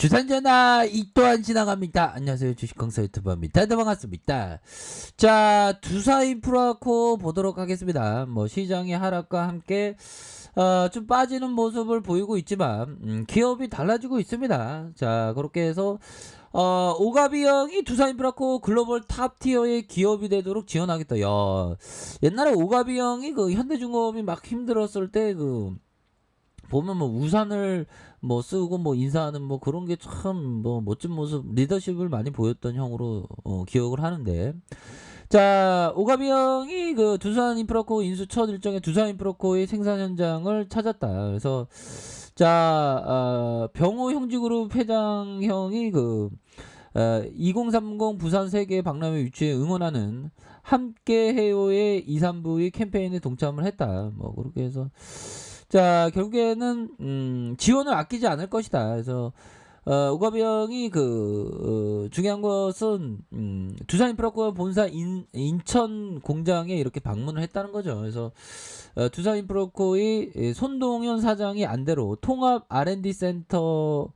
주산전화 이 또한 지나갑니다. 안녕하세요. 주식강사 유튜버입니다. 네, 반갑습니다. 자, 두사인프라코 보도록 하겠습니다. 뭐 시장의 하락과 함께 좀 빠지는 모습을 보이고 있지만 기업이 달라지고 있습니다. 자, 그렇게 해서 오가비 형이 두사인프라코 글로벌 탑티어의 기업이 되도록 지원하겠다. 야, 옛날에 오가비 형이 그 현대중공업이 막 힘들었을 때 보면 뭐 우산을 뭐 쓰고 뭐 인사하는 뭐 그런 게 참 뭐 멋진 모습, 리더십을 많이 보였던 형으로 기억을 하는데, 자, 오가비 형이 그 두산인프라코 인수 첫 일정에 두산인프라코의 생산 현장을 찾았다. 그래서 자, 병호 형제그룹 회장 형이 2030 부산 세계 박람회 유치에 응원하는 함께해요의 2, 3부의 캠페인에 동참을 했다. 뭐 그렇게 해서 자, 결국에는 지원을 아끼지 않을 것이다. 그래서 오가비 형이 중요한 것은 두산인프라코 본사 인천 공장에 이렇게 방문을 했다는 거죠. 그래서 두산인프라코의 손동현 사장이 안대로 통합 R&D 센터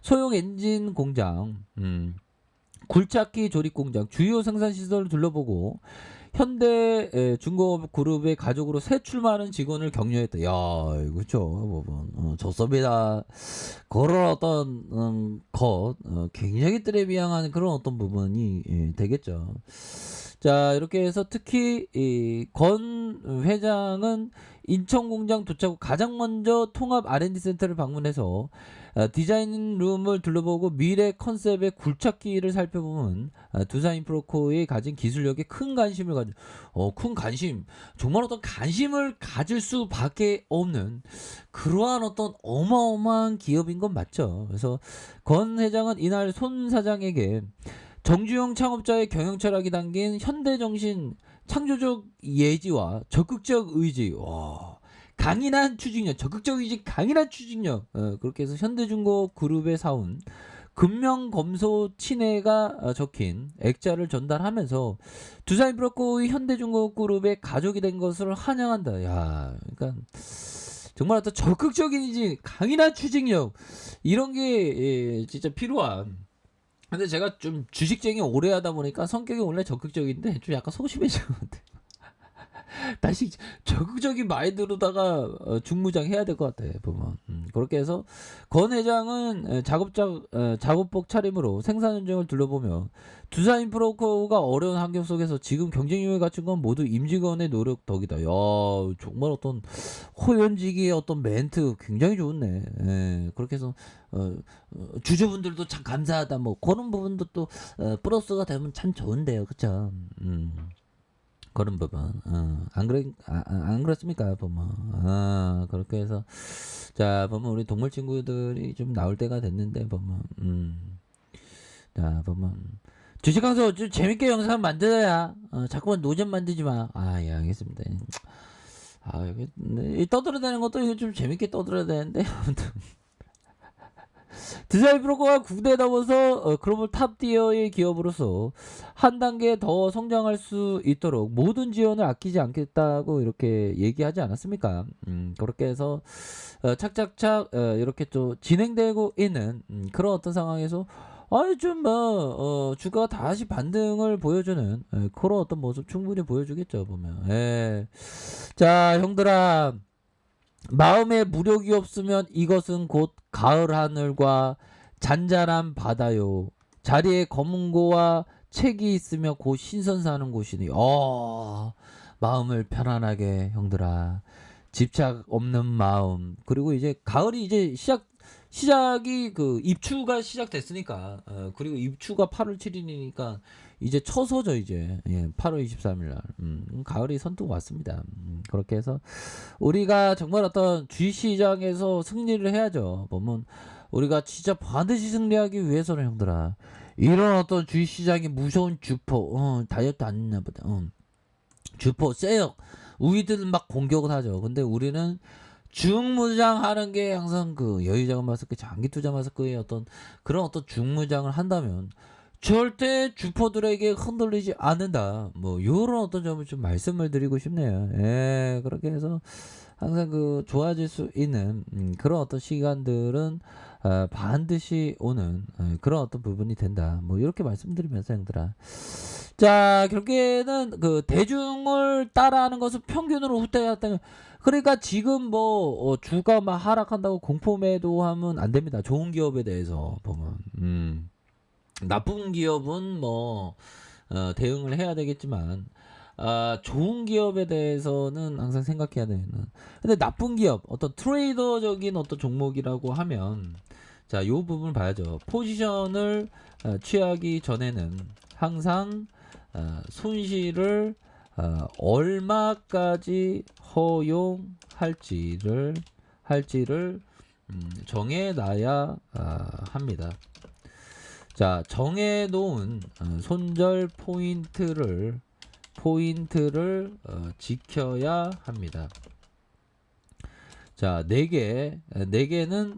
소형 엔진 공장, 굴착기 조립 공장, 주요 생산 시설을 둘러보고 현대 중공업 그룹의 가족으로 새 출마하는 직원을 격려했다. 야, 그렇죠. 좋습니다. 그런 어떤 굉장히 트레비앙한 그런 어떤 부분이 되겠죠. 자, 이렇게 해서 특히 권 회장은 인천 공장 도착 후 가장 먼저 통합 R&D 센터를 방문해서 디자인 룸을 둘러보고 미래 컨셉의 굴착기를 살펴보면 두산인프라코의 가진 기술력에 큰 관심을 큰 관심, 정말 어떤 관심을 가질 수밖에 없는 그러한 어떤 어마어마한 기업인 건 맞죠. 그래서 권 회장은 이날 손 사장에게 정주영 창업자의 경영 철학이 담긴 현대정신, 창조적 예지와 적극적 의지, 강인한 추진력, 적극적 의지, 강인한 추진력, 그렇게 해서 현대중공업 그룹에 사온 금명검소 친해가 적힌 액자를 전달하면서 두산인프라코의 현대중공업 그룹의 가족이 된 것을 환영한다. 야, 그러니까 정말 어떤 적극적인 의지, 강인한 추진력, 이런 게 진짜 필요한. 근데 제가 좀 주식쟁이 오래 하다 보니까 성격이 원래 적극적인데 좀 약간 소심해진 것 같아요. 다시 적극적인 마인드로다가 중무장 해야 될 것 같아 보면. 그렇게 해서 권 회장은 작업복 차림으로 생산 현장을 둘러보며 두산인프라코가 어려운 환경 속에서 지금 경쟁력을 갖춘 건 모두 임직원의 노력 덕이다. 야, 정말 어떤 호연지기의 어떤 멘트 굉장히 좋네. 예, 그렇게 해서 주주분들도 참 감사하다, 뭐 그런 부분도 또 플러스가 되면 참 좋은데요, 그쵸? 그런 부분. 안 그렇습니까, 보면. 그렇게 해서, 자, 보면 우리 동물 친구들이 좀 나올 때가 됐는데, 보면, 자, 보면. 주식강서 좀 재밌게 영상 만들어야, 자꾸만 노잼 만들지 마. 예, 알겠습니다. 여기, 떠들어대는 것도 이거 좀 재밌게 떠들어야 되는데, 아무튼. 디자인프로가 국내에 넘어서 글로벌 탑티어의 기업으로서 한 단계 더 성장할 수 있도록 모든 지원을 아끼지 않겠다고 이렇게 얘기하지 않았습니까? 그렇게 해서 착착착 이렇게 또 진행되고 있는 그런 어떤 상황에서 주가가 다시 반등을 보여주는 그런 어떤 모습 충분히 보여주겠죠, 보면. 예. 자, 형들아, 마음에 무력이 없으면 이것은 곧 가을 하늘과 잔잔한 바다요. 자리에 검은고와 책이 있으며 곧 신선 사는 곳이니. 마음을 편안하게, 형들아. 집착 없는 마음. 그리고 이제 가을이 이제 시작이 입추가 시작됐으니까. 그리고 입추가 8월 7일이니까 이제 처서죠, 이제. 예, 8월 23일 날. 가을이 선뜻 왔습니다. 그렇게 해서 우리가 정말 어떤 주식시장에서 승리를 해야죠. 보면 우리가 진짜 반드시 승리하기 위해서는, 형들아, 이런 어떤 주식시장의 무서운 주포, 다이어트 안 했나 보다. 주포, 세력, 우리들은 막 공격을 하죠. 근데 우리는 중무장하는 게 항상 여유자금 마스크, 장기 투자 마스크의 어떤 그런 어떤 중무장을 한다면 절대 주포들에게 흔들리지 않는다. 뭐 요런 어떤 점을 좀 말씀을 드리고 싶네요. 예, 그렇게 해서 항상 좋아질 수 있는 그런 어떤 시간들은 반드시 오는 그런 어떤 부분이 된다. 뭐 이렇게 말씀드리면서 형들아. 자, 결국에는 그 대중을 따라하는 것은 평균으로 후퇴했다는. 그러니까 지금 뭐 주가 막 하락한다고 공포 매도하면 안 됩니다. 좋은 기업에 대해서 보면. 나쁜 기업은 뭐 대응을 해야 되겠지만 좋은 기업에 대해서는 항상 생각해야 되는. 근데 나쁜 기업, 어떤 트레이더적인 어떤 종목이라고 하면 자, 요 부분을 봐야죠. 포지션을 취하기 전에는 항상 손실을 얼마까지 허용할지를 정해놔야 합니다. 자, 정해놓은 손절 포인트를 지켜야 합니다. 자, 4개는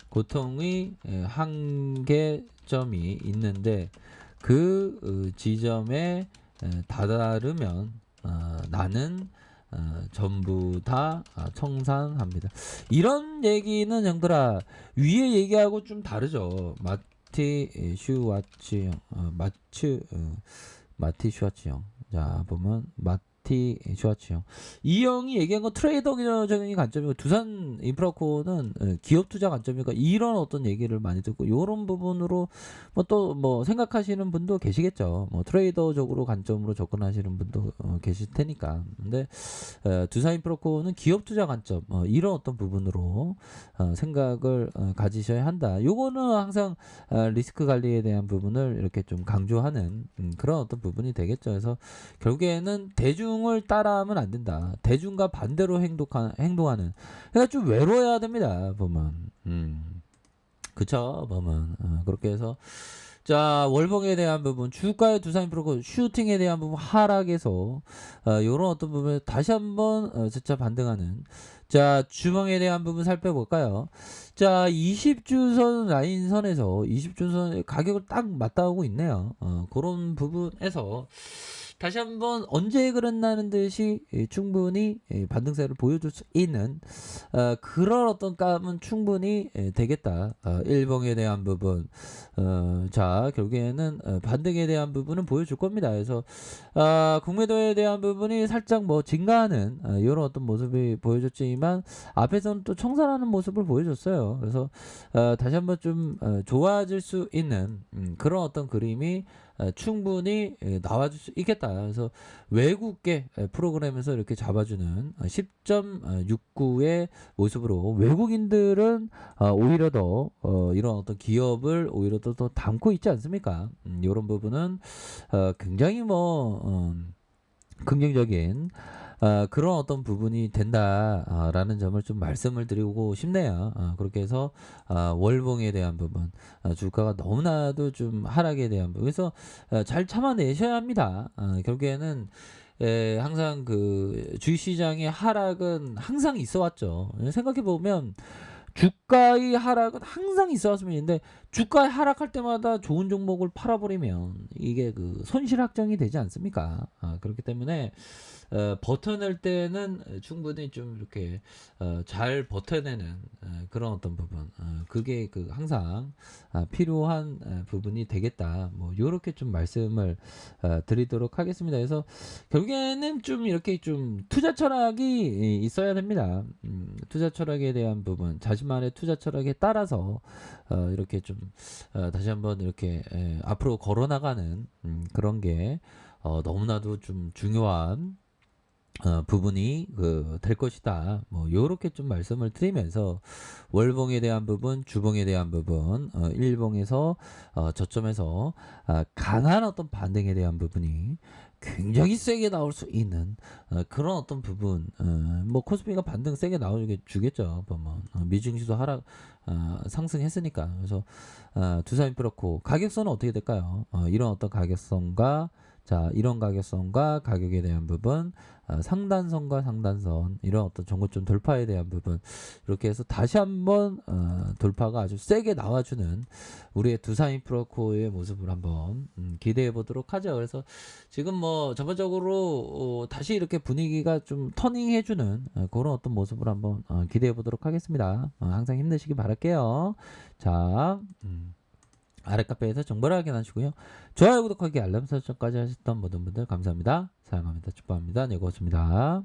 고통의 한계점이 있는데 그 지점에 다다르면 나는 전부 다 청산합니다. 이런 얘기는 형들아 위에 얘기하고 좀 다르죠. 마티 슈와츠형. 자, 보면 마티 슈와츠형. 이 형이 얘기한 건 트레이더적인 관점이고 두산 인프라코는 기업 투자 관점이니까 이런 어떤 얘기를 많이 듣고 이런 부분으로 뭐 또 뭐 생각하시는 분도 계시겠죠. 뭐 트레이더적으로 관점으로 접근하시는 분도 계실 테니까. 근데 두산 인프라코는 기업 투자 관점 이런 어떤 부분으로 생각을 가지셔야 한다. 요거는 항상 리스크 관리에 대한 부분을 이렇게 좀 강조하는 그런 어떤 부분이 되겠죠. 그래서 결국에는 대중을 따라하면 안 된다. 대중과 반대로 행동하는. 그러니까 좀 외로워야 됩니다. 보면. 그쵸? 보면. 그렇게 해서 자, 월봉에 대한 부분, 주가의 두산인프라코 슈팅에 대한 부분 하락에서 요런 어떤 부분에 다시 한번 진짜 반등하는. 자, 주봉에 대한 부분 살펴볼까요? 자, 20주선 라인선에서 20주선 가격을 딱 맞닿고 있네요. 그런 부분에서 다시 한번 언제 그랬나는 듯이 충분히 반등세를 보여줄 수 있는 그런 어떤 감은 충분히 되겠다. 일봉에 대한 부분 자, 결국에는 반등에 대한 부분은 보여줄 겁니다. 그래서 공매도에 대한 부분이 살짝 뭐 증가하는 이런 어떤 모습이 보여줬지만 앞에서는 또 청산하는 모습을 보여줬어요. 그래서 다시 한번 좀 좋아질 수 있는 그런 어떤 그림이 충분히 나와줄 수 있겠다. 그래서 외국계 프로그램에서 이렇게 잡아주는 10.69의 모습으로 외국인들은 오히려 더 이런 어떤 기업을 오히려 더 담고 있지 않습니까? 이런 부분은 굉장히 뭐 긍정적인 그런 어떤 부분이 된다라는 점을 좀 말씀을 드리고 싶네요. 그렇게 해서 월봉에 대한 부분, 주가가 너무나도 좀 하락에 대한 부분, 그래서 잘 참아내셔야 합니다. 결국에는 항상 그 주식시장의 하락은 항상 있어 왔죠. 생각해 보면 주가의 하락은 항상 있어 왔으면 있는데 주가의 하락할 때마다 좋은 종목을 팔아버리면 이게 그 손실 확정이 되지 않습니까? 그렇기 때문에 버텨낼 때는 충분히 좀 이렇게 잘 버텨내는 그런 어떤 부분 그게 그 항상 필요한 부분이 되겠다. 뭐 요렇게 좀 말씀을 드리도록 하겠습니다. 그래서 결국에는 좀 이렇게 좀 투자 철학이 있어야 됩니다. 투자 철학에 대한 부분, 자신만의 투자 철학에 따라서 이렇게 좀 다시 한번 이렇게 앞으로 걸어나가는 그런 게 너무나도 좀 중요한 부분이 될 것이다. 뭐 요렇게 좀 말씀을 드리면서 월봉에 대한 부분, 주봉에 대한 부분, 일봉에서 저점에서 강한 어떤 반등에 대한 부분이 굉장히 세게 나올 수 있는 그런 어떤 부분, 뭐 코스피가 반등 세게 나오주겠죠. 보면 미증시도 하락 상승했으니까. 그래서 두산인프라코 가격선은 어떻게 될까요? 이런 어떤 가격선과 자, 이런 가격선과 가격에 대한 부분, 상단선과 상단선, 이런 어떤 정고점 돌파에 대한 부분, 이렇게 해서 다시 한번 돌파가 아주 세게 나와주는 우리의 두산 프로코의 모습을 한번 기대해 보도록 하죠. 그래서 지금 뭐 전반적으로 다시 이렇게 분위기가 좀 터닝해주는 그런 어떤 모습을 한번 기대해 보도록 하겠습니다. 항상 힘내시기 바랄게요. 자, 아래 카페에서 정보를 확인하시고요. 좋아요, 구독하기, 알람 설정까지 하셨던 모든 분들 감사합니다. 사랑합니다. 축복합니다. 네, 고맙습니다.